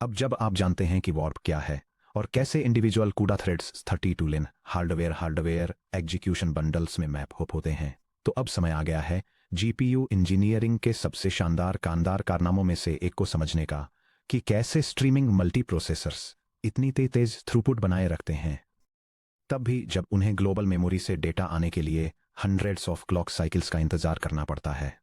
अब जब आप जानते हैं कि वॉर्प क्या है और कैसे इंडिविजुअल कूडा थ्रेड्स 32 लिन हार्डवेयर एग्जीक्यूशन बंडल्स में मैप होते हैं, तो अब समय आ गया है जीपीयू इंजीनियरिंग के सबसे शानदार कारनामों में से एक को समझने का कि कैसे स्ट्रीमिंग मल्टी प्रोसेसर्स इतनी तेज थ्रूपुट बनाए रखते हैं, तब भी जब उन्हें ग्लोबल मेमोरी से डेटा आने के लिए हंड्रेड्स ऑफ क्लॉक साइकिल्स का इंतजार करना पड़ता है।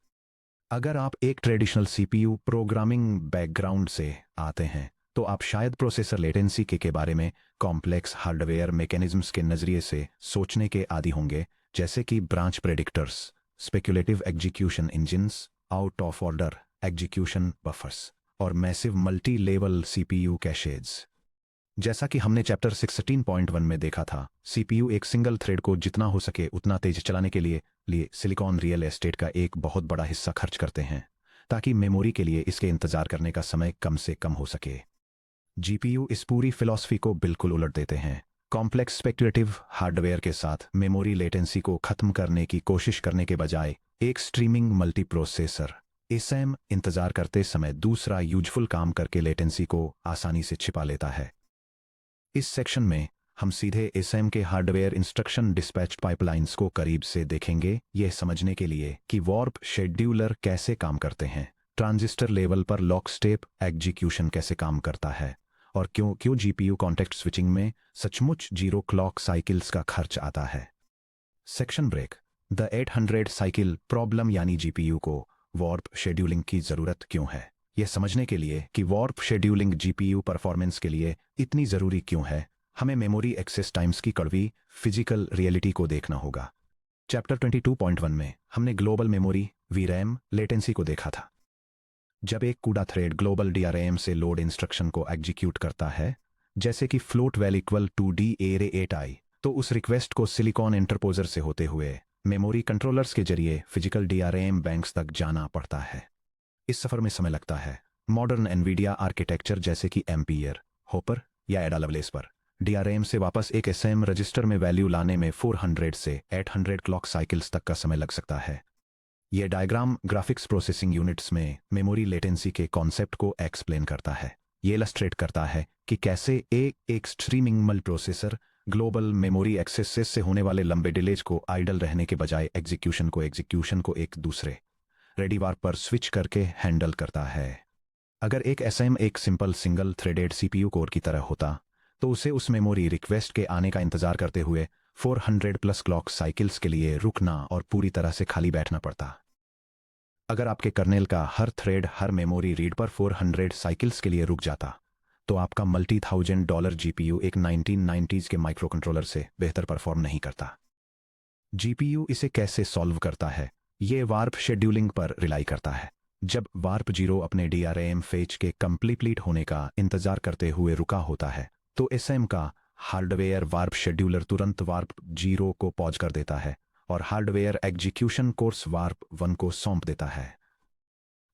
अगर आप एक ट्रेडिशनल सीपीयू प्रोग्रामिंग बैकग्राउंड से आते हैं तो आप शायद प्रोसेसर लेटेंसी के बारे में कॉम्प्लेक्स हार्डवेयर मैकेनिज्म्स के नजरिए से सोचने के आदी होंगे, जैसे कि branch predictors, speculative execution engines, out of order execution buffers और massive multi level CPU caches. जैसा कि हमने चैप्टर 16.1 में देखा था, सीपीयू एक सिंगल थ्रेड को जितना हो सके उतना तेज चलाने के लिए सिलिकॉन रियल एस्टेट का एक बहुत बड़ा हिस्सा खर्च करते हैं, ताकि मेमोरी के लिए इसके इंतजार करने का समय कम से कम हो सके। जीपीयू इस पूरी फिलॉसफी को बिल्कुल उलट देते हैं। कॉम्प्लेक्स स्पेक्युलेटिव हार्डवेयर के साथ मेमोरी लेटेंसी को खत्म करने की कोशिश करने के बजाय एक स्ट्रीमिंग मल्टीप्रोसेसर एसएम इंतजार करते समय दूसरा यूजफुल काम करके लेटेंसी को आसानी से छिपा लेता है। इस सेक्शन में हम सीधे एसएम के हार्डवेयर इंस्ट्रक्शन डिस्पैच पाइपलाइंस को करीब से देखेंगे, यह समझने के लिए कि वॉर्प शेड्यूलर कैसे काम करते हैं, ट्रांजिस्टर लेवल पर लॉक स्टेप एग्जीक्यूशन कैसे काम करता है और क्यों जीपीयू कॉन्टेक्स्ट स्विचिंग में सचमुच 0 क्लॉक साइकिल्स का खर्च आता है। Section break. The 800 cycle problem, यानी जीपीयू को वॉर्प शेड्यूलिंग की जरूरत क्यों है, यह समझने के लिए कि वॉर्प शेड्यूलिंग जीपीयू परफॉर्मेंस के लिए इतनी जरूरी क्यों है, हमें मेमोरी एक्सेस टाइम्स की कड़वी फिजिकल रियलिटी को देखना होगा। चैप्टर 22.1 में हमने ग्लोबल मेमोरी वीरैम लेटेंसी को देखा था। जब एक कूडा थ्रेड ग्लोबल डीआरएम से लोड इंस्ट्रक्शन को एग्जीक्यूट करता है, जैसे कि float val equal to D array 8i, तो उस रिक्वेस्ट को सिलिकॉन इंटरपोजर से होते हुए मेमोरी कंट्रोलर्स के जरिए फिजिकल डीआरएम बैंक्स तक जाना पड़ता है। इस सफर में समय लगता है। मॉडर्न एनवीडिया आर्किटेक्चर जैसे कि एम्पियर, होपर या एडा लवलेस पर डीआरएम से वापस एक एसएम रजिस्टर में वैल्यू लाने में 400 से 800 क्लॉक साइकिल्स तक का समय लग सकता है। यह डायग्राम ग्राफिक्स प्रोसेसिंग यूनिट्स में मेमोरी लेटेंसी के कॉन्सेप्ट को एक्सप्लेन करता है। यह इलस्ट्रेट करता है कि कैसे एक streaming multiprocessor global memory access से होने वाले लंबे डिलेज को आइडल रहने के बजाय एग्जीक्यूशन को एक दूसरे रेडी वार्प पर स्विच करके हैंडल करता है। अगर एक एसएम एक simple single threaded CPU core की तरह होता, तो उसे उस मेमोरी रिक्वेस्ट के आने का इंतजार करते हुए 400 प्लस क्लॉक साइकिल्स के लिए रुकना और पूरी तरह से खाली बैठना पड़ता। अगर आपके कर्नेल का हर थ्रेड हर मेमोरी रीड पर 400 साइकिल्स के लिए रुक जाता, तो आपका $multi-thousand जीपीयू एक 1990s के माइक्रो कंट्रोलर से बेहतर परफॉर्म नहीं करता। जीपीयू इसे कैसे सॉल्व करता है, ये वार्प शेड्यूलिंग पर रिलाई करता है। जब वार्प 0 अपने डीआरएम फेज के कंप्लीट होने का इंतजार करते हुए रुका होता है, तो एसएम का हार्डवेयर वार्प शेड्यूलर तुरंत वार्प 0 को पॉज कर देता है और हार्डवेयर एग्जीक्यूशन कोर्स वार्प 1 को सौंप देता है।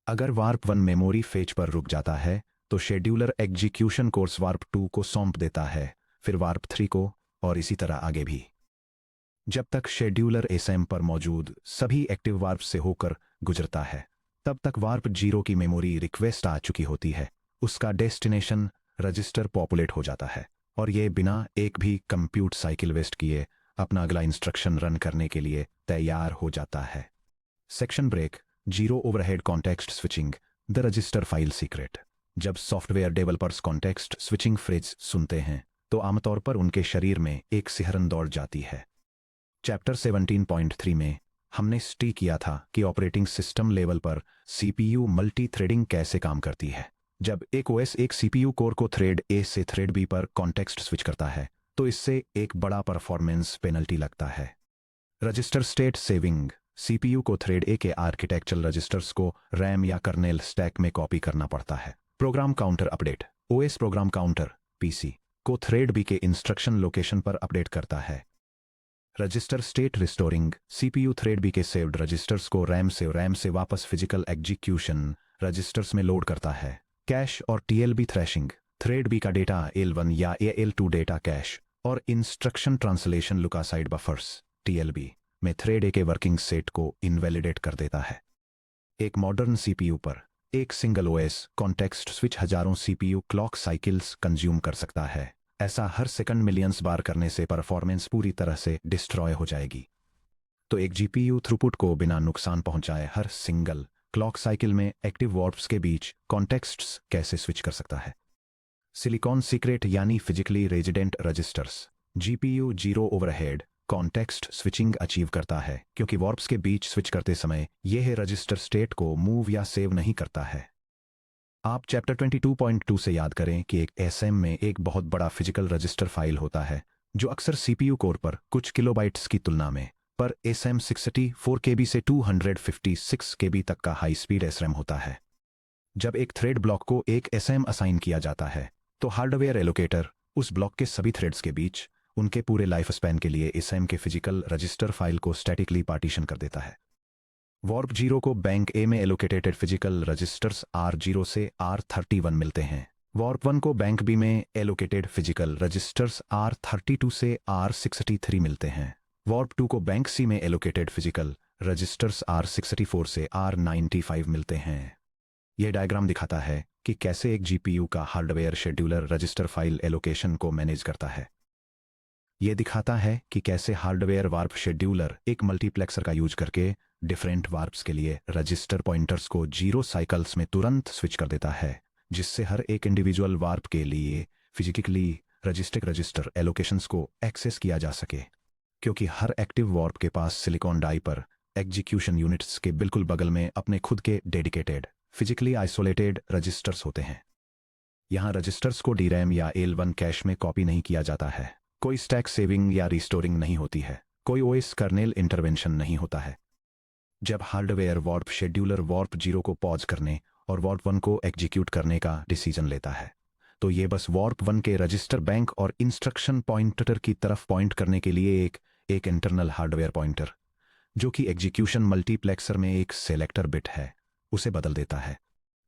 अगर वार्प 1 मेमोरी फेज पर रुक जाता है, तो शेड्यूलर एग्जीक्यूशन कोर्स वार्प 2 को सौंप देता है, फिर वार्प 3 को, और इसी तरह आगे भी। जब तक शेड्यूलर एसएम पर मौजूद सभी एक्टिव वार्प से होकर गुजरता है, तब तक वार्प 0 की मेमोरी रिक्वेस्ट आ चुकी होती है। उसका डेस्टिनेशन रजिस्टर पॉपुलेट हो जाता है और ये बिना एक भी कंप्यूट साइकिल वेस्ट किए अपना अगला इंस्ट्रक्शन रन करने के लिए तैयार हो जाता है। Section break. Zero overhead context switching, the register file secret. जब software developers context switching phrase सुनते हैं, तो आमतौर पर उनके शरीर में एक सिहरन दौड़ जाती है। चैप्टर 17.3 में हमने स्टी किया था कि ऑपरेटिंग सिस्टम लेवल पर सीपीयू मल्टी थ्रेडिंग कैसे काम करती है। जब एक ओएस एक सीपीयू कोर को थ्रेड ए से थ्रेड बी पर कॉन्टेक्स्ट स्विच करता है, तो इससे एक बड़ा परफॉर्मेंस पेनल्टी लगता है। Register state saving. सीपीयू को थ्रेड ए के आर्किटेक्चरल रजिस्टर्स को रैम या कर्नेल स्टैक में कॉपी करना पड़ता है। Program counter update. OS program counter PC को थ्रेड बी के इंस्ट्रक्शन लोकेशन पर अपडेट करता है। Register state restoring. CPU thread B के सेव्ड रजिस्टर्स को रैम से वापस फिजिकल एग्जीक्यूशन रजिस्टर्स में लोड करता है। कैश और टीएलबी थ्रैशिंग। थ्रेड बी का डेटा L1 या L2 डेटा कैश और इंस्ट्रक्शन ट्रांसलेशन लुकासाइड बफर्स टीएलबी में थ्रेड ए के वर्किंग सेट को इनवैलिडेट कर देता है। एक मॉडर्न सीपीयू पर एक सिंगल ओएस कॉन्टेक्स्ट स्विच हजारों सीपीयू क्लॉक साइकिल्स कंज्यूम कर सकता है। ऐसा हर सेकंड मिलियंस बार करने से परफॉर्मेंस पूरी तरह से डिस्ट्रॉय हो जाएगी। तो एक जीपीयू थ्रूपुट को बिना नुकसान पहुंचाए हर सिंगल क्लॉक साइकिल में एक्टिव वार्प्स के बीच कॉन्टेक्स्ट्स कैसे स्विच कर सकता है। सिलिकॉन सीक्रेट यानी physically resident registers. GPU zero overhead context switching achieve करता है क्योंकि वार्प्स के बीच स्विच करते समय यह रजिस्टर स्टेट को मूव या सेव नहीं करता है। आप चैप्टर 22.2 से याद करें कि एक एसएम में एक बहुत बड़ा फिजिकल रजिस्टर फाइल होता है जो अक्सर सीपीयू कोर पर कुछ किलोबाइट्स की तुलना में पर एसएम 64 केबी से 256 केबी तक का हाई स्पीड एसरैम होता है। जब एक थ्रेड ब्लॉक को एक एसएम असाइन किया जाता है तो हार्डवेयर एलोकेटर उस ब्लॉक के सभी थ्रेड्स के बीच उनके पूरे लाइफ स्पैन के लिए एसएम के फिजिकल रजिस्टर फाइल को स्टैटिकली पार्टीशन कर देता है। वार्प जीरो को बैंक ए में एलोकेटेड फिजिकल रजिस्टर्स R0 से R31 मिलते हैं। वार्प वन को बैंक बी में एलोकेटेड फिजिकल रजिस्टर्स R32 से R63 मिलते हैं। वार्प टू को बैंक सी में एलोकेटेड फिजिकल रजिस्टर्स R64 से R95 मिलते हैं। यह डायग्राम दिखाता है कि कैसे एक जीपीयू का hardware scheduler register file allocation को मैनेज करता है। यह दिखाता है कि कैसे हार्डवेयर वार्प शेड्यूलर एक मल्टीप्लेक्सर का यूज करके डिफरेंट वार्प्स के लिए रजिस्टर पॉइंटर्स को 0 साइकिल्स में तुरंत स्विच कर देता है, जिससे हर एक इंडिविजुअल वार्प के लिए फिजिकली रजिस्टर एलोकेशंस को एक्सेस किया जा सके। क्योंकि हर एक्टिव वार्प के पास सिलिकॉन डाई पर एग्जीक्यूशन यूनिट्स के बिल्कुल बगल में अपने खुद के डेडिकेटेड फिजिकली आइसोलेटेड रजिस्टर्स होते हैं। यहां रजिस्टर्स को डीरैम या L1 कैश में कॉपी नहीं किया जाता है, कोई स्टैक सेविंग या रिस्टोरिंग नहीं होती है, कोई ओएस कर्नेल इंटरवेंशन नहीं होता है। जब hardware warp scheduler warp zero को पॉज करने और वार्प वन को एग्जीक्यूट करने का डिसीजन लेता है तो ये बस वार्प वन के रजिस्टर बैंक और इंस्ट्रक्शन पॉइंटर की तरफ पॉइंट करने के लिए एक इंटरनल हार्डवेयर पॉइंटर जो कि एग्जीक्यूशन मल्टीप्लेक्सर में एक सेलेक्टर बिट है उसे बदल देता है।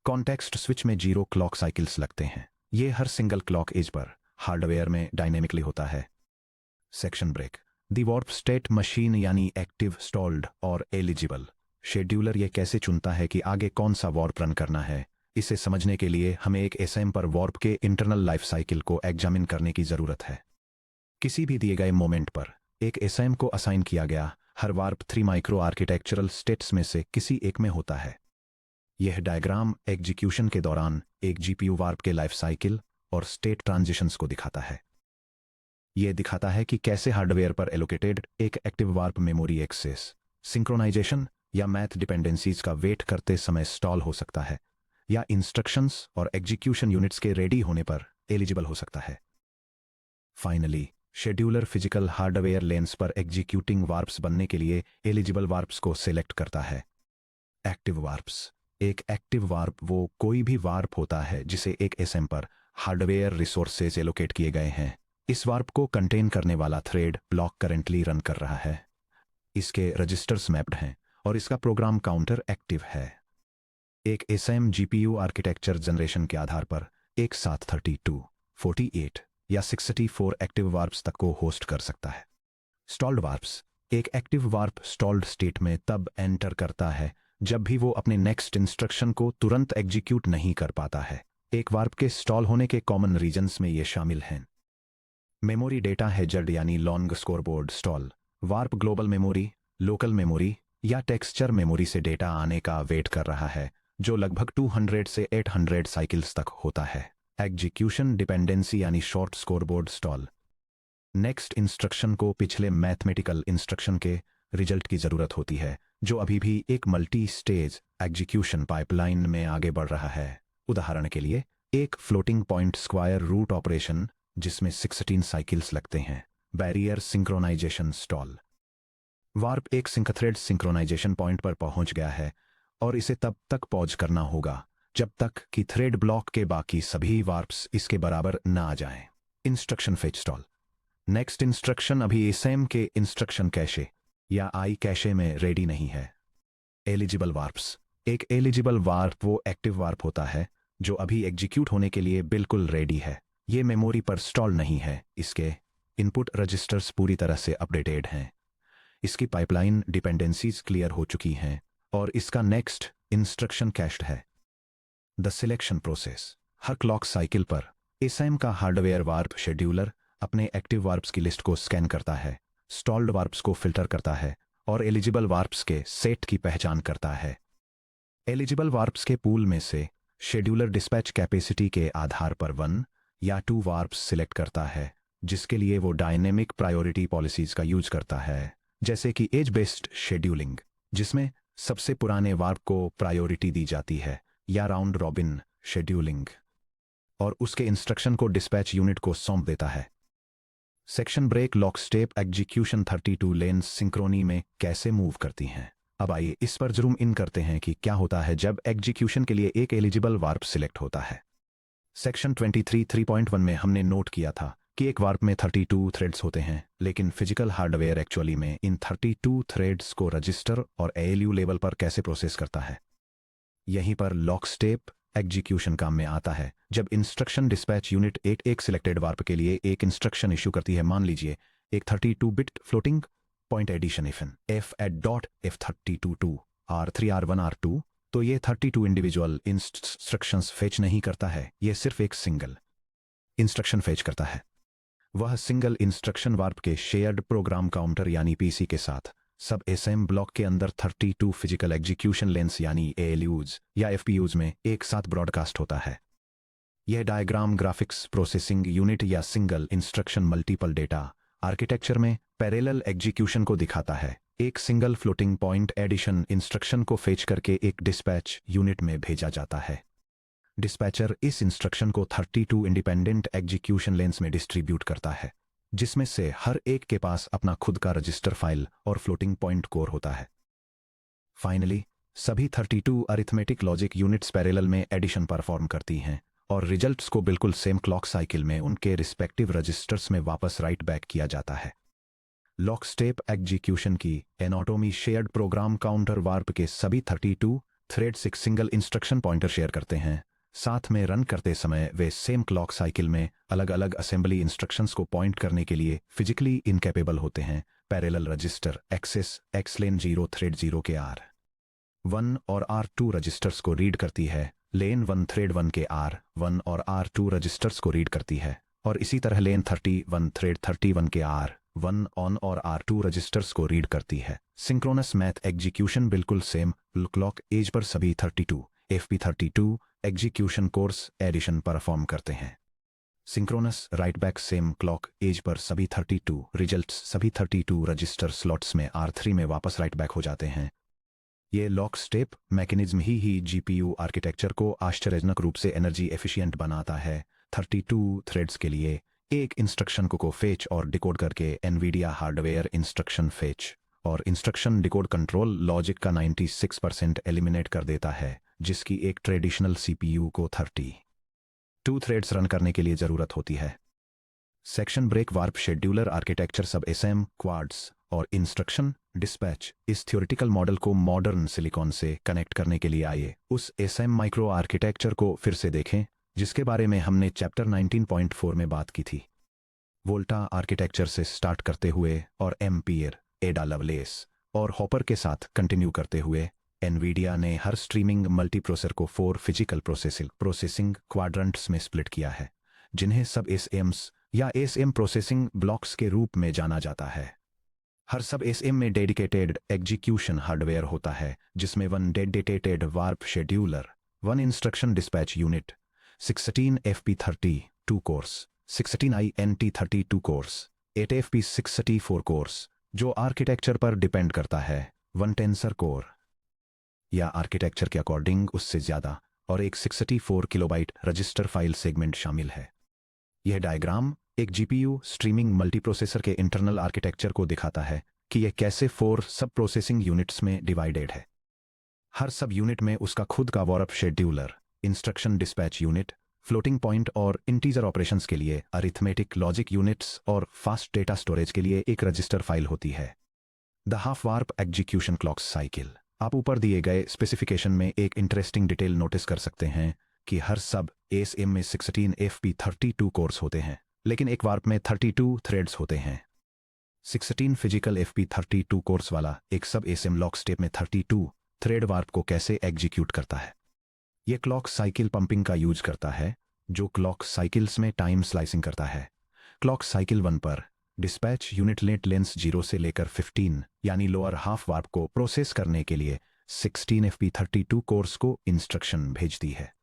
कॉन्टेक्स्ट स्विच में 0 क्लॉक साइकिल्स लगते हैं। ये हर सिंगल क्लॉक एज पर हार्डवेयर में डायनेमिकली होता है। Section break. The warp state machine यानी एक्टिव, स्टॉल्ड और एलिजिबल। शेड्यूलर यह कैसे चुनता है कि आगे कौन सा वार्प रन करना है, इसे समझने के लिए हमें एक एसएम पर वार्प के इंटरनल लाइफ साइकिल को एग्जामिन करने की जरूरत है। किसी भी दिए गए मोमेंट पर एक एसएम को असाइन किया गया हर वार्प 3 माइक्रो आर्किटेक्चरल स्टेट्स में से किसी एक में होता है। यह डायग्राम एग्जीक्यूशन के दौरान एक जीपीयू वार्प के लाइफ साइकिल और स्टेट ट्रांजिशंस को दिखाता है। यह दिखाता है कि कैसे हार्डवेयर पर एलोकेटेड एक active warp memory access, synchronisation या मैथ डिपेंडेंसीज का वेट करते समय स्टॉल हो सकता है या इंस्ट्रक्शंस और एग्जीक्यूशन यूनिट्स के रेडी होने पर एलिजिबल हो सकता है। Finally, scheduler physical hardware lens पर एग्जीक्यूटिंग वार्प्स बनने के लिए एलिजिबल वार्प्स को सिलेक्ट करता है। एक्टिव वार्प्स। एक एक्टिव वार्प वो कोई भी वार्प होता है जिसे एक एसएम पर हार्डवेयर रिसोर्सेज एलोकेट किए गए हैं। इस वार्प को कंटेन करने वाला थ्रेड ब्लॉक करंटली रन कर रहा है, इसके रजिस्टर्स मैप्ड हैं और इसका प्रोग्राम काउंटर एक्टिव है। एक एसएम जीपीयू आर्किटेक्चर जनरेशन के आधार पर एक साथ 32, 48 या 64 एक्टिव वार्प्स तक को होस्ट कर सकता है। स्टॉल्ड वार्प्स। एक एक्टिव वार्प स्टॉल्ड स्टेट में तब एंटर करता है जब भी वो अपने नेक्स्ट इंस्ट्रक्शन को तुरंत एग्जीक्यूट नहीं कर पाता है। एक वार्प के स्टॉल होने के कॉमन रीजंस में ये शामिल हैं। मेमोरी डेटा हैजर्ड यानी long scoreboard stall. Warp global memory, local memory या टेक्सचर मेमोरी से डेटा आने का वेट कर रहा है जो लगभग 200 से 800 साइकिल्स तक होता है। एग्जीक्यूशन डिपेंडेंसी यानी short scoreboard stall. Next instruction को पिछले मैथमेटिकल इंस्ट्रक्शन के रिजल्ट की जरूरत होती है जो अभी भी एक मल्टी स्टेज एग्जीक्यूशन पाइपलाइन में आगे बढ़ रहा है। उदाहरण के लिए एक floating point square root operation जिसमें 16 साइकिल्स लगते हैं। Barrier synchronisation stall. वार्प एक सिंकथ्रेड सिंक्रोनाइजेशन पॉइंट पर पहुंच गया है और इसे तब तक पॉज करना होगा जब तक कि थ्रेड ब्लॉक के बाकी सभी वार्प्स इसके बराबर न आ जाएं। Instruction fetch stall. Next instruction अभी एसएम के इंस्ट्रक्शन कैशे या आई कैशे में रेडी नहीं है। एलिजिबल वार्प्स। एक एलिजिबल वार्प वो एक्टिव वार्प होता है जो अभी एग्जीक्यूट होने के लिए बिल्कुल रेडी है। ये मेमोरी पर स्टॉल नहीं है, इसके इनपुट रजिस्टर्स पूरी तरह से अपडेटेड हैं, इसकी पाइपलाइन डिपेंडेंसीज क्लियर हो चुकी हैं और इसका नेक्स्ट इंस्ट्रक्शन कैश्ड है। The selection process. Her clock cycle पर एसएम का हार्डवेयर वार्प शेड्यूलर अपने एक्टिव वार्प्स की लिस्ट को स्कैन करता है, स्टॉल्ड वार्प्स को फिल्टर करता है और एलिजिबल वार्प्स के सेट की पहचान करता है। एलिजिबल वार्प्स के पूल में से शेड्यूलर डिस्पैच कैपेसिटी के आधार पर 1 या 2 वार्प्स सिलेक्ट करता है, जिसके लिए वो डायनेमिक प्रायोरिटी पॉलिसीज का यूज करता है, जैसे कि एज बेस्ड शेड्यूलिंग, जिसमें सबसे पुराने वार्प को प्रायोरिटी दी जाती है, या राउंड रॉबिन शेड्यूलिंग, और उसके इंस्ट्रक्शन को डिस्पैच यूनिट को सौंप देता है। Section break lockstep execution 32 lanes synchrony में कैसे मूव करती हैं। अब आइए इस पर जूम इन करते हैं कि क्या होता है जब एग्जीक्यूशन के लिए एक एलिजिबल वार्प सिलेक्ट होता है। सेक्शन 23 3.1 में हमने नोट किया था कि एक वार्प में 32 थ्रेड्स होते हैं, लेकिन फिजिकल हार्डवेयर एक्चुअली में इन 32 थ्रेड्स को रजिस्टर और एएलयू लेवल पर कैसे प्रोसेस करता है। यहीं पर लॉक स्टेप एग्जीक्यूशन काम में आता है, जब इंस्ट्रक्शन डिस्पैच यूनिट एक सिलेक्टेड वार्प के लिए एक इंस्ट्रक्शन इशू करती है। मान लीजिए एक 32 bit floating point addition if f@f32 r3 r1 r2, तो ये 32 इंडिविजुअल इंस्ट्रक्शंस फेच नहीं करता है, ये सिर्फ एक सिंगल इंस्ट्रक्शन फेच करता है। वह सिंगल इंस्ट्रक्शन वार्प के शेयर्ड प्रोग्राम काउंटर यानी पीसी के साथ सब एसएम ब्लॉक के अंदर 32 फिजिकल एग्जीक्यूशन लेंस यानी एएलयूज या एफपीयूज में एक साथ ब्रॉडकास्ट होता है। यह डायग्राम ग्राफिक्स प्रोसेसिंग यूनिट या single instruction multiple data architecture में पैरेलल एग्जीक्यूशन को दिखाता है। एक single floating point addition instruction को फेच करके एक डिस्पैच यूनिट में भेजा जाता है। डिस्पैचर इस इंस्ट्रक्शन को 32 इंडिपेंडेंट एग्जीक्यूशन लेंस में डिस्ट्रीब्यूट करता है, जिसमें से हर एक के पास अपना खुद का रजिस्टर फाइल और फ्लोटिंग पॉइंट कोर होता है। फाइनली सभी 32 अरिथमेटिक लॉजिक यूनिट्स पैरेलल में एडिशन परफॉर्म करती हैं और रिजल्ट्स को बिल्कुल सेम क्लॉक साइकिल में उनके रिस्पेक्टिव रजिस्टर्स में वापस राइट बैक किया जाता है। लॉक स्टेप एग्जीक्यूशन की anatomy shared program counter warp के सभी 32 थ्रेड्स एक सिंगल इंस्ट्रक्शन पॉइंटर शेयर करते हैं। साथ में रन करते समय वे सेम क्लॉक साइकिल में अलग अलग असेंबली इंस्ट्रक्शंस को पॉइंट करने के लिए फिजिकली इनकैपेबल होते हैं। पैरेलल रजिस्टर एक्सेस एक्स लेन 0 थ्रेड 0 के R1 और R2 रजिस्टर्स को रीड करती है, लेन 1 थ्रेड 1 के R1 और R2 रजिस्टर्स को रीड करती है, और इसी तरह लेन 31 थ्रेड 31 के R1 ऑन और R2 रजिस्टर्स को रीड करती है। सिंक्रोनस मैथ एग्जीक्यूशन बिल्कुल सेम क्लॉक एज पर सभी 32 FP32 execution course addition perform करते हैं। Synchronous write back same clock edge पर सभी 32 रिजल्ट्स सभी 32 रजिस्टर स्लॉट्स में R3 में वापस राइट बैक हो जाते हैं। ये लॉक स्टेप मैकेनिज्म ही जीपीयू आर्किटेक्चर को आश्चर्यजनक रूप से एनर्जी एफिशिएंट बनाता है। 32 थ्रेड्स के लिए एक इंस्ट्रक्शन को फेच और डिकोड करके एनवीडिया हार्डवेयर इंस्ट्रक्शन फेच और इंस्ट्रक्शन डिकोड कंट्रोल लॉजिक का 96% एलिमिनेट कर देता है, जिसकी एक ट्रेडिशनल सीपीयू को 32 थ्रेड्स रन करने के लिए जरूरत होती है। Section break warp scheduler architecture sub SM quads और इंस्ट्रक्शन डिस्पैच इस थ्योरेटिकल मॉडल को मॉडर्न सिलिकॉन से कनेक्ट करने के लिए आइए उस एसएम माइक्रो आर्किटेक्चर को फिर से देखें जिसके बारे में हमने चैप्टर 19.4 में बात की थी। वोल्टा आर्किटेक्चर से स्टार्ट करते हुए और एम्पियर, एडा लवलेस और हॉपर के साथ कंटिन्यू करते हुए एनवीडिया ने हर स्ट्रीमिंग मल्टीप्रोसेसर को 4 फिजिकल प्रोसेसिंग क्वाड्रंट्स में स्प्लिट किया है, जिन्हें सब एसएम्स या एसएम प्रोसेसिंग ब्लॉक्स के रूप में जाना जाता है। हर सब एसएम में डेडिकेटेड एग्जीक्यूशन हार्डवेयर होता है, जिसमें 1 dedicated warp scheduler, 1 instruction dispatch unit, 16 FP32 course, 16 INT32 course, 8 FP64 course, जो आर्किटेक्चर पर डिपेंड करता है, 1 टेंसर कोर या आर्किटेक्चर के अकॉर्डिंग उससे ज़्यादा, और एक 64 किलोबाइट रजिस्टर फाइल सेगमेंट शामिल है। यह डायग्राम एक जीपीयू स्ट्रीमिंग मल्टीप्रोसेसर के इंटरनल आर्किटेक्चर को दिखाता है कि यह कैसे 4 सब प्रोसेसिंग यूनिट्स में डिवाइडेड है। हर सब यूनिट में उसका खुद का warp scheduler, instruction dispatch unit, floating point और इंटीजर ऑपरेशंस के लिए अरिथमेटिक लॉजिक यूनिट्स और फास्ट डेटा स्टोरेज के लिए एक रजिस्टर फाइल होती है। The half warp execution clock cycle. आप ऊपर दिए गए स्पेसिफिकेशन में एक इंटरेस्टिंग डिटेल नोटिस कर सकते हैं कि हर सब एसएम में 16 FP32 कोर्स होते हैं, लेकिन एक वार्प में 32 थ्रेड्स होते हैं। 16 फिजिकल FP32 कोर्स वाला एक सब एसएम लॉक स्टेप में 32 थ्रेड वार्प को कैसे एग्जीक्यूट करता है। ये क्लॉक साइकिल पंपिंग का यूज करता है, जो क्लॉक साइकिल्स में टाइम स्लाइसिंग करता है। क्लॉक साइकिल 1 पर डिस्पैच यूनिट लेंस 0 से लेकर 15 यानी लोअर हाफ वार्प को प्रोसेस करने के लिए 16 FP32 कोर्स को इंस्ट्रक्शन भेजती है।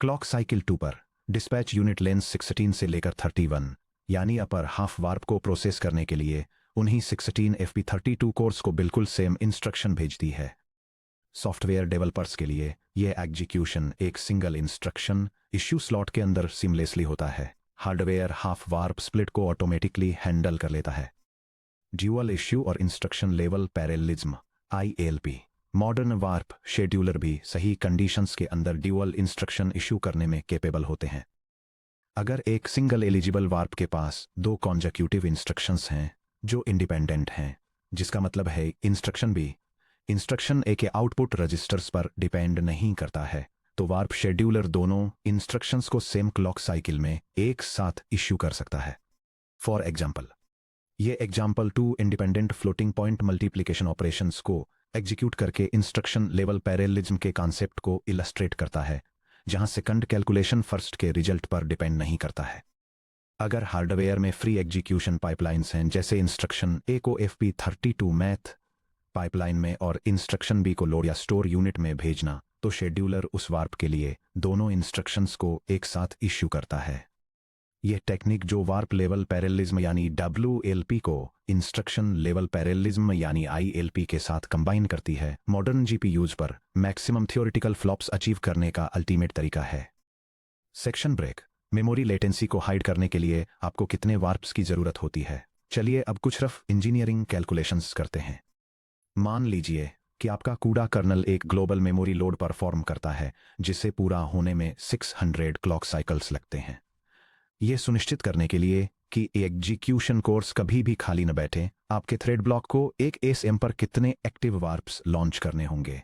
क्लॉक साइकिल 2 पर डिस्पैच यूनिट लेंस 16 से लेकर 31 यानी अपर हाफ वार्प को प्रोसेस करने के लिए उन्हीं 16 FP32 कोर्स को बिल्कुल सेम इंस्ट्रक्शन भेजती है। सॉफ्टवेयर डेवलपर्स के लिए यह एग्जीक्यूशन एक सिंगल इंस्ट्रक्शन इश्यू स्लॉट के अंदर सीमलेसली होता है। हार्डवेयर हाफ वार्प स्प्लिट को ऑटोमेटिकली हैंडल कर लेता है। ड्यूअल इश्यू और instruction level parallelism ILP modern warp scheduler भी सही कंडीशंस के अंदर ड्यूअल इंस्ट्रक्शन इश्यू करने में कैपेबल होते हैं। अगर एक सिंगल एलिजिबल वार्प के पास 2 कॉन्जिक्यूटिव इंस्ट्रक्शंस हैं जो इंडिपेंडेंट हैं, जिसका मतलब है इंस्ट्रक्शन ए के आउटपुट रजिस्टर्स पर डिपेंड नहीं करता है, तो वार्प शेड्यूलर दोनों इंस्ट्रक्शंस को सेम क्लॉक साइकिल में एक साथ इश्यू कर सकता है। फॉर एग्जाम्पल, ये example 2 independent floating point multiplication operations को एग्जीक्यूट करके इंस्ट्रक्शन लेवल पैरेललिज्म के कॉन्सेप्ट को इलस्ट्रेट करता है, जहां सेकंड कैलकुलेशन फर्स्ट के रिजल्ट पर डिपेंड नहीं करता है। अगर हार्डवेयर में फ्री एग्जीक्यूशन पाइपलाइंस हैं, जैसे इंस्ट्रक्शन ए को FP32 मैथ पाइपलाइन में और इंस्ट्रक्शन बी को लोड या स्टोर यूनिट में भेजना, तो शेड्यूलर उस वार्प के लिए दोनों इंस्ट्रक्शंस को एक साथ इश्यू करता है। यह टेक्निक जो वार्प लेवल पैरेललिज्म यानी WLP को इंस्ट्रक्शन लेवल पैरेललिज्म यानी ILP के साथ कंबाइन करती है, मॉडर्न GPUs पर मैक्सिमम थियोरेटिकल फ्लॉप्स अचीव करने का अल्टीमेट तरीका है। Section break. मेमोरी लेटेंसी को हाइड करने के लिए आपको कितने वार्प्स की जरूरत होती है? चलिए अब कुछ रफ इंजीनियरिंग कैलकुलेशंस करते हैं। मान लीजिए कि आपका कूडा कर्नल एक ग्लोबल मेमोरी लोड परफॉर्म करता है, जिसे पूरा होने में 600 क्लॉक साइकिल्स लगते हैं। यह सुनिश्चित करने के लिए कि एग्जीक्यूशन कोर्स कभी भी खाली न बैठे, आपके थ्रेड ब्लॉक को एक ASM पर कितने एक्टिव वार्प्स लॉन्च करने होंगे।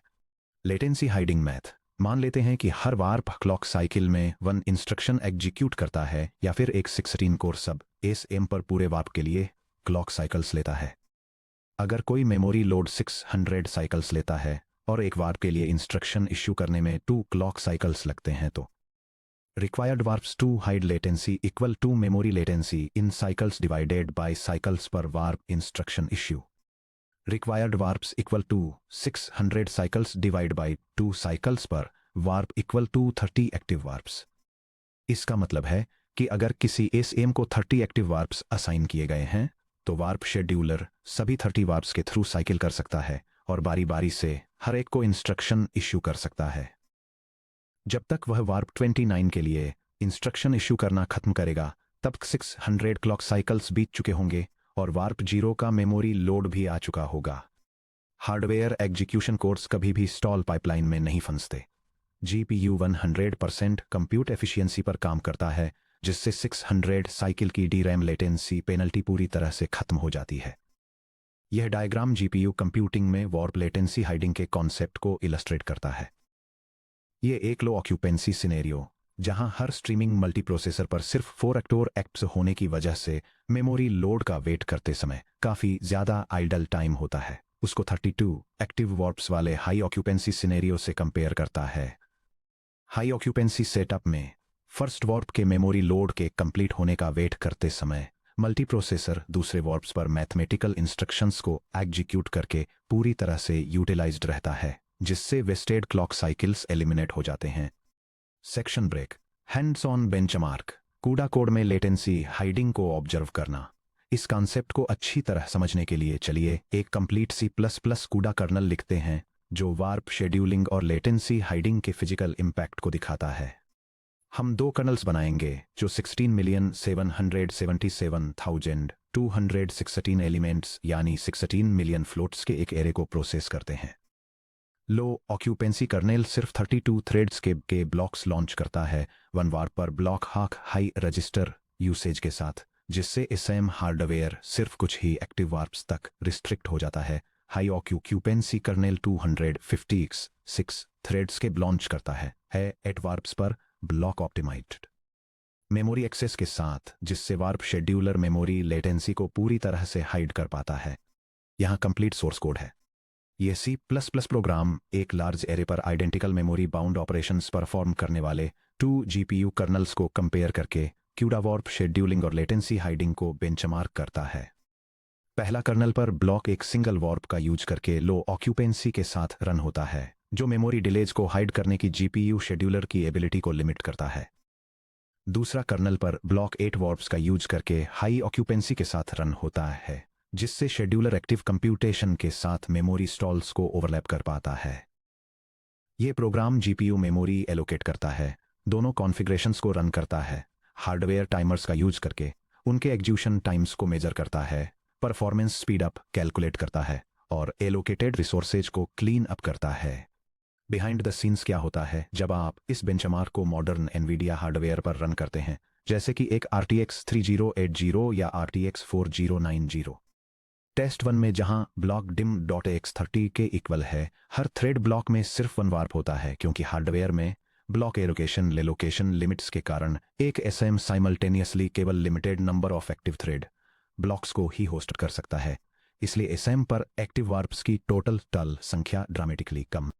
Latency hiding math. मान लेते हैं कि हर वार्प क्लॉक साइकिल में 1 इंस्ट्रक्शन एग्जीक्यूट करता है, या फिर एक 16 कोर सब ASM पर पूरे वार्प के लिए क्लॉक साइकिल्स लेता है। अगर कोई मेमोरी लोड 600 साइकिल्स लेता है और एक वार्प के लिए इंस्ट्रक्शन इश्यू करने में 2 क्लॉक साइकिल्स लगते हैं, तो required warps to hide latency equal to memory latency in cycles divided by cycles per warp instruction issue. Required warps equal to 600 cycles divided by 2 cycles per warp equal to 30 active warps. इसका मतलब है कि अगर किसी ASM को 30 active वार्प्स assign किए गए हैं, तो वार्प शेड्यूलर सभी 30 वार्प्स के थ्रू साइकिल कर सकता है और बारी बारी से हर एक को इंस्ट्रक्शन इश्यू कर सकता है। जब तक वह वार्प 29 के लिए इंस्ट्रक्शन इश्यू करना खत्म करेगा, तब 600 क्लॉक साइकिल्स बीत चुके होंगे और वार्प 0 का मेमोरी लोड भी आ चुका होगा। हार्डवेयर एग्जीक्यूशन कोर्स कभी भी स्टॉल पाइपलाइन में नहीं फंसते। GPU 100% कंप्यूट एफिशिएंसी पर काम करता है, जिससे 600 साइकिल की DRAM लेटेंसी पेनल्टी पूरी तरह से खत्म हो जाती है। यह डायग्राम GPU कंप्यूटिंग में वार्प लेटेंसी हाइडिंग के कॉन्सेप्ट को इलस्ट्रेट करता है। यह एक लो ऑक्यूपेंसी सिनेरियो, जहां हर स्ट्रीमिंग मल्टीप्रोसेसर पर सिर्फ 4 एक्टर एक्ट्स होने की वजह से मेमोरी लोड का वेट करते समय काफी ज्यादा आइडल टाइम होता है, उसको 32 एक्टिव वार्प्स वाले हाई ऑक्यूपेंसी सिनेरियो से कंपेयर करता है। हाई ऑक्यूपेंसी सेटअप में फर्स्ट वार्प के मेमोरी लोड के कंप्लीट होने का वेट करते समय मल्टीप्रोसेसर दूसरे वार्प्स पर मैथमेटिकल इंस्ट्रक्शंस को एग्जीक्यूट करके पूरी तरह से यूटिलाइज्ड रहता है, जिससे वेस्टेड क्लॉक साइकिल्स एलिमिनेट हो जाते हैं। Section break. Hands on benchmark. CUDA code में लेटेंसी हाइडिंग को ऑब्जर्व करना। इस कॉन्सेप्ट को अच्छी तरह समझने के लिए चलिए एक कंप्लीट C++ कूडा कर्नल लिखते हैं, जो वार्प शेड्यूलिंग और लेटेंसी हाइडिंग के फिजिकल इम्पैक्ट को दिखाता है। हम 2 कर्नल्स बनाएंगे जो 16,777,216 एलिमेंट्स यानी 16 मिलियन फ्लोट्स के एक एरे को प्रोसेस करते हैं। लो ऑक्यूपेंसी कर्नेल सिर्फ 32 थ्रेड्स के ब्लॉक्स लॉन्च करता है 1 वार्प पर ब्लॉक हाई रजिस्टर यूसेज के साथ, जिससे ASM हार्डवेयर सिर्फ कुछ ही एक्टिव वार्प्स तक रिस्ट्रिक्ट हो जाता है। हाई ऑक्यूपेंसी कर्नेल 256 थ्रेड्स के लॉन्च करता है 8 वार्प्स पर ब्लॉक ऑप्टिमाइज्ड मेमोरी एक्सेस के साथ, जिससे वार्प शेड्यूलर मेमोरी लेटेंसी को पूरी तरह से हाइड कर पाता है। यहाँ कंप्लीट सोर्स कोड है। ये C++ प्रोग्राम एक लार्ज एरे पर identical memory bound operations perform करने वाले 2 GPU कर्नल्स को कंपेयर करके CUDA वार्प शेड्यूलिंग और लेटेंसी हाइडिंग को बेंचमार्क करता है। पहला कर्नल पर ब्लॉक एक सिंगल वार्प का यूज करके लो ऑक्यूपेंसी के साथ रन होता है, जो मेमोरी डिलेज को हाइड करने की GPU शेड्यूलर की एबिलिटी को लिमिट करता है। दूसरा कर्नल पर ब्लॉक 8 वार्प्स का यूज करके हाई ऑक्यूपेंसी के साथ रन होता है, जिससे शेड्यूलर एक्टिव कंप्यूटेशन के साथ मेमोरी स्टॉल्स को ओवरलैप कर पाता है। ये प्रोग्राम GPU मेमोरी एलोकेट करता है, दोनों कॉन्फ़िगरेशंस को रन करता है, हार्डवेयर टाइमर्स का यूज करके उनके एग्जीक्यूशन टाइम्स को मेजर करता है, परफॉर्मेंस स्पीड अप कैलकुलेट करता है और एलोकेटेड रिसोर्सेज को क्लीन अप करता है। बिहाइंड द सीन्स क्या होता है जब आप इस बेंचमार्क को मॉडर्न एनवीडिया हार्डवेयर पर रन करते हैं, जैसे कि एक RTX 3080 या RTX 4090। टेस्ट 1 में जहां ब्लॉक dim.x30 के इक्वल है, हर थ्रेड ब्लॉक में सिर्फ 1 वार्प होता है, क्योंकि हार्डवेयर में ब्लॉक एलोकेशन लेलोकेशन लिमिट्स के कारण एक SM साइमल्टेनियसली केवल limited number of active thread blocks को ही होस्ट कर सकता है। इसलिए SM पर एक्टिव वार्प्स की टोटल संख्या ड्रामेटिकली कम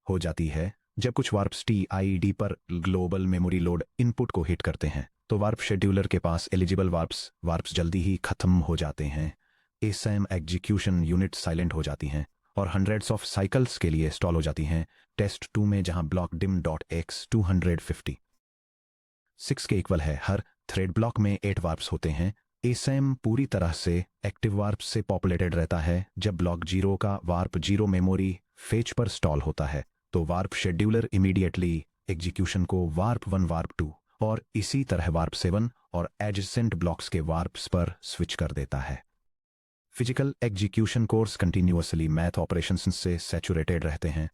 हो जाती है। जब कुछ वार्प्स TID पर ग्लोबल मेमोरी लोड इनपुट को हिट करते हैं, तो वार्प शेड्यूलर के पास एलिजिबल वार्प्स जल्दी ही खत्म हो जाते हैं। SM एग्जीक्यूशन यूनिट साइलेंट हो जाती हैं और हंड्रेड्स ऑफ साइकिल्स के लिए स्टॉल हो जाती हैं। टेस्ट 2 में जहां ब्लॉक dim.x256 के इक्वल है, हर थ्रेड ब्लॉक में 8 वार्प्स होते हैं। SM पूरी तरह से एक्टिव वार्प से पॉपुलेटेड रहता है। जब ब्लॉक 0 का वार्प 0 मेमोरी फेच पर स्टॉल होता है, तो वार्प शेड्यूलर इमीडिएटली एग्जीक्यूशन को वार्प 1 वार्प 2 और इसी तरह वार्प 7 और एडजेसेंट ब्लॉक्स के वार्प्स पर स्विच कर देता है। Physical execution course continuously math operations से सैचुरेटेड रहते हैं।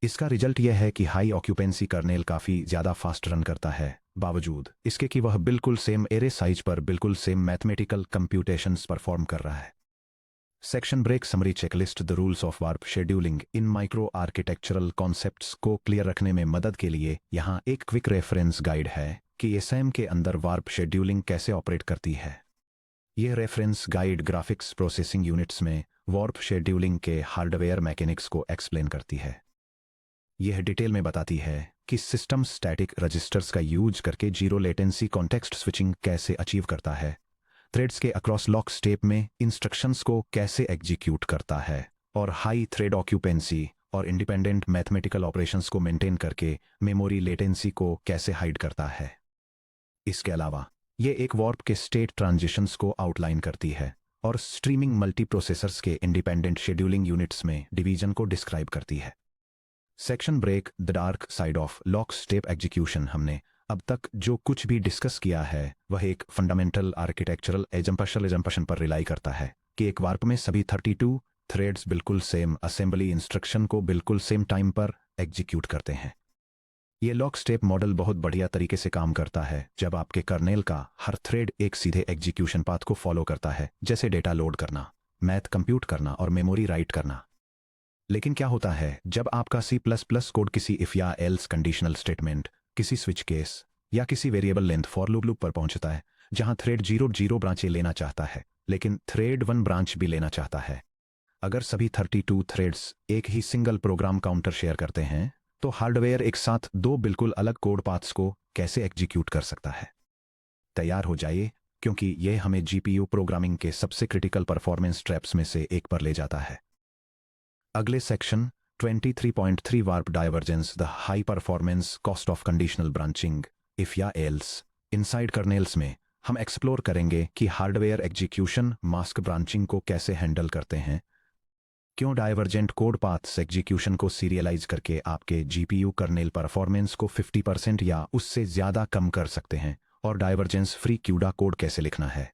इसका रिजल्ट यह है कि हाई ऑक्यूपेंसी कर्नेल काफ़ी ज़्यादा फास्ट रन करता है, बावजूद इसके कि वह बिल्कुल सेम एरे साइज पर बिल्कुल सेम मैथमेटिकल कंप्यूटेशंस परफॉर्म कर रहा है। Section break summary checklist the rules of warp scheduling इन माइक्रो आर्किटेक्चरल कॉन्सेप्ट्स को क्लियर रखने में मदद के लिए यहाँ एक क्विक रेफरेंस गाइड है कि SM के अंदर वार्प शेड्यूलिंग कैसे ऑपरेट करती है। यह reference guide graphics processing units में वार्प शेड्यूलिंग के हार्डवेयर मैकेनिक्स को एक्सप्लेन करती है। यह डिटेल में बताती है कि सिस्टम स्टैटिक रजिस्टर्स का यूज करके जीरो लेटेंसी कॉन्टेक्स्ट स्विचिंग कैसे अचीव करता है, थ्रेड्स के अक्रॉस लॉक स्टेप में इंस्ट्रक्शंस को कैसे एग्जीक्यूट करता है और हाई थ्रेड ऑक्यूपेंसी और इंडिपेंडेंट मैथमेटिकल ऑपरेशंस को मेंटेन करके मेमोरी लेटेंसी को कैसे हाइड करता है। इसके अलावा ये एक वार्प के स्टेट ट्रांजिशंस को आउटलाइन करती है और स्ट्रीमिंग मल्टीप्रोसेसर्स के इंडिपेंडेंट शेड्यूलिंग यूनिट्स में डिवीजन को डिस्क्राइब करती है। Section break the dark side of lockstep execution. हमने अब तक जो कुछ भी डिस्कस किया है वह एक फंडामेंटल आर्किटेक्चरल एजम्पशन पर रिलाई करता है कि एक वार्प में सभी 32 थ्रेड्स बिल्कुल सेम असेंबली इंस्ट्रक्शन को बिल्कुल सेम टाइम पर एग्जीक्यूट करते हैं। ये लॉक स्टेप मॉडल बहुत बढ़िया तरीके से काम करता है जब आपके कर्नेल का हर थ्रेड एक सीधे एग्जीक्यूशन पाथ को फॉलो करता है, जैसे डेटा लोड करना, मैथ कंप्यूट करना और मेमोरी राइट करना। लेकिन क्या होता है जब आपका C++ कोड किसी इफ या एल्स कंडीशनल स्टेटमेंट, किसी स्विच केस या किसी वेरिएबल लेंथ फॉर लूप पर पहुंचता है, जहां थ्रेड 0 ब्रांचें लेना चाहता है लेकिन थ्रेड 1 ब्रांच भी लेना चाहता है। अगर सभी 32 थ्रेड्स एक ही सिंगल प्रोग्राम काउंटर शेयर करते हैं, तो हार्डवेयर एक साथ 2 बिल्कुल अलग कोड पाथ्स को कैसे एग्जीक्यूट कर सकता है। तैयार हो जाइए, क्योंकि यह हमें GPU प्रोग्रामिंग के सबसे क्रिटिकल परफॉर्मेंस ट्रैप्स में से एक पर ले जाता है। अगले section 23.3 warp divergence the high performance cost of conditional branching if या एल्स इनसाइड कर्नेल्स में हम एक्सप्लोर करेंगे कि हार्डवेयर एग्जीक्यूशन मास्क ब्रांचिंग को कैसे हैंडल करते हैं, क्यों डाइवर्जेंट कोड पाथ्स एग्जीक्यूशन को सीरियलाइज करके आपके GPU कर्नेल परफॉर्मेंस को 50% या उससे ज़्यादा कम कर सकते हैं, और डाइवर्जेंस फ्री CUDA कोड कैसे लिखना है।